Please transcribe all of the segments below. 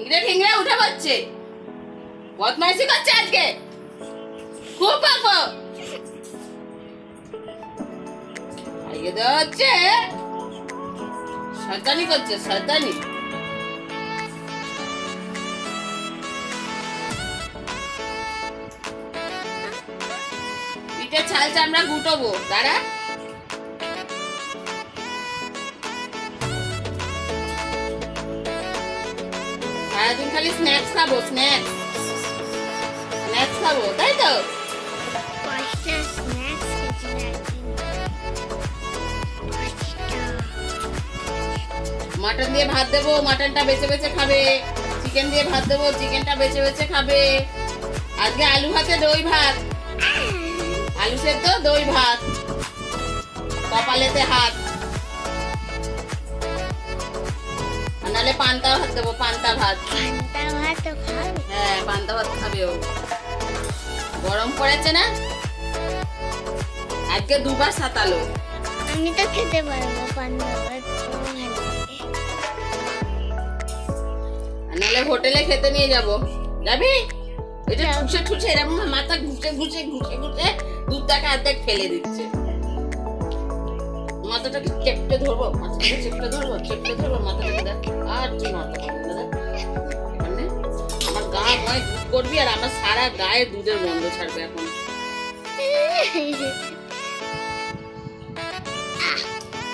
ইংরে ঠিংরে উঠে পড়ছে, বদমাইশি করছে আজকে, খুব পাবো আজকে দেওয়া হচ্ছে, শয়তানি করছে শয়তানি। পিঠে ছাল চামড়া গুটবো, দাঁড়া। সারাদিন খালি স্ন্যাক্স খাবো, স্ন্যাক্স খাবো, তাই তো? মাটন দিয়ে ভাত দেবো, মাটনটা বেছে বেছে খাবে। চিকেন দিয়ে ভাত দেবো, চিকেনটা বেছে বেছে খাবে। আজকে আলু ভাতে দই ভাত, আলু সেদ্ধ দই ভাত, কপালেতে হাত। নাহলে পান্তা ভাত দেবো, পান্তা ভাত। হ্যাঁ, পান্তা ভাত খাবে ও। গরম পড়েছে না, আজকে দুবার সাতালো। আমি তো খেতে পারবো পান্তা ভাত, নাহলে হোটেলে খেতে নিয়ে যাবো, যাবি? এটা ঠুসে ঠুসে এরকম মাথা ঘুষে ঘুষে ঘুষে ঘুষে দুধটাকে অর্ধেক ফেলে দিচ্ছে। মাথাটাকে চেপটে ধরবো, মাথাটাকে চেপটে ধরবো, চেপটে ধরবো মাথাটাকে। দেখ আর তুই মাথা করবি না, মানে আমার গা ময় দুধ করবি আর আমার সারা গায়ে দুধের গন্ধ ছাড়বে এখন।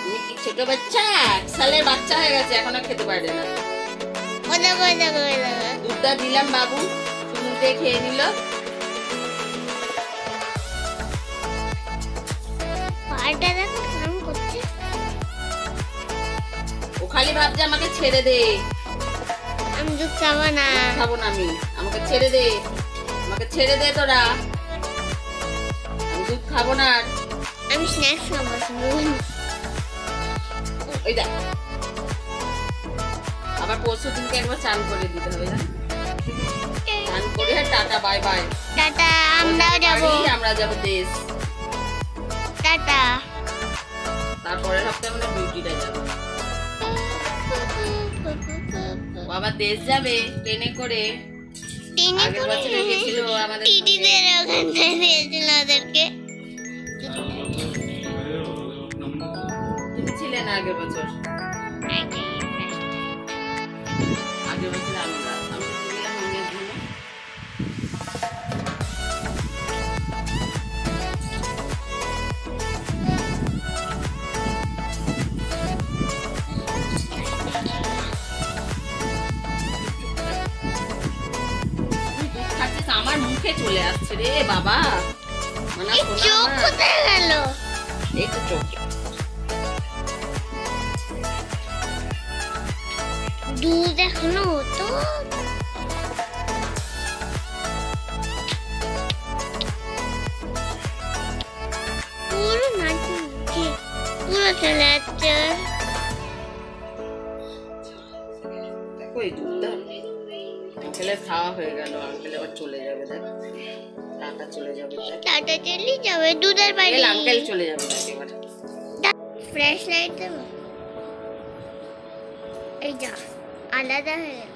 তুমি কি ছোট বাচ্চা? 1 সালের বাচ্চা হয়ে গেছে, এখন আর খেতে পারবে না। দুধটা দিলাম বাবু, দুধে খেয়ে নিল। ও খালি ভাবছে আমাকে ছেড়ে দে, আমি দুধ খাবো না, খাবো না আমি, আমাকে ছেড়ে দে, আমাকে ছেড়ে দে তোরা, আমি দুধ খাবো না। আমি স্ন্যাক্স খাবো। ওই দেখ, আবার পরশু দিনকে একবার চান করে দিতে হবে না? চান করে টাটা বাই বাই, টাটা। আমরাও যাবো, আমরা যাবো দেশ, টাটা। তারপরে সপ্তাহে আমরা ডিউটিটাই যাবো। বাবা দেশ যাবে ট্রেনে করে। আগের বছর গেছিল আমাদের টিটিদের ওখানে দিয়েছিল ওদেরকে। তুমি ছিলে না আগের বছর? আগের বছর আমি গেছিলাম অনেক দিন। আমার মুখে চলে আসছে রে বাবা, মানে চোখ কোথায় গেল? এই তো চোখ। দুধ এখনো হতো, পুরো নাচি পুরো চলে যাচ্ছে। দেখো এই দুধটা আঙ্কেলের খাওয়া হয়ে গেল, আঙ্কেল এবার চলে যাবে। দেখ টাটা চলে যাবে, টাটা চলে যাবে দুধের বাড়ি। আঙ্কেল চলে যাবে এবার। ফ্রেশ লাইট দেবো, এই যা আলাদা হয়ে গেল।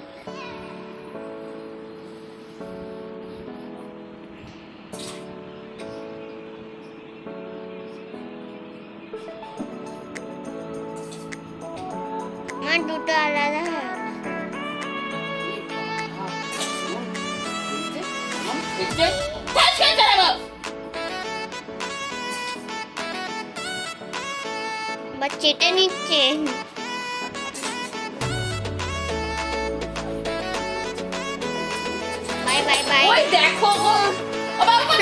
আমার দুটো আলাদা হয়ে গেল। বা চেটে নিচ্ছে। Bye bye bye. ওই দেখো, ও বাবা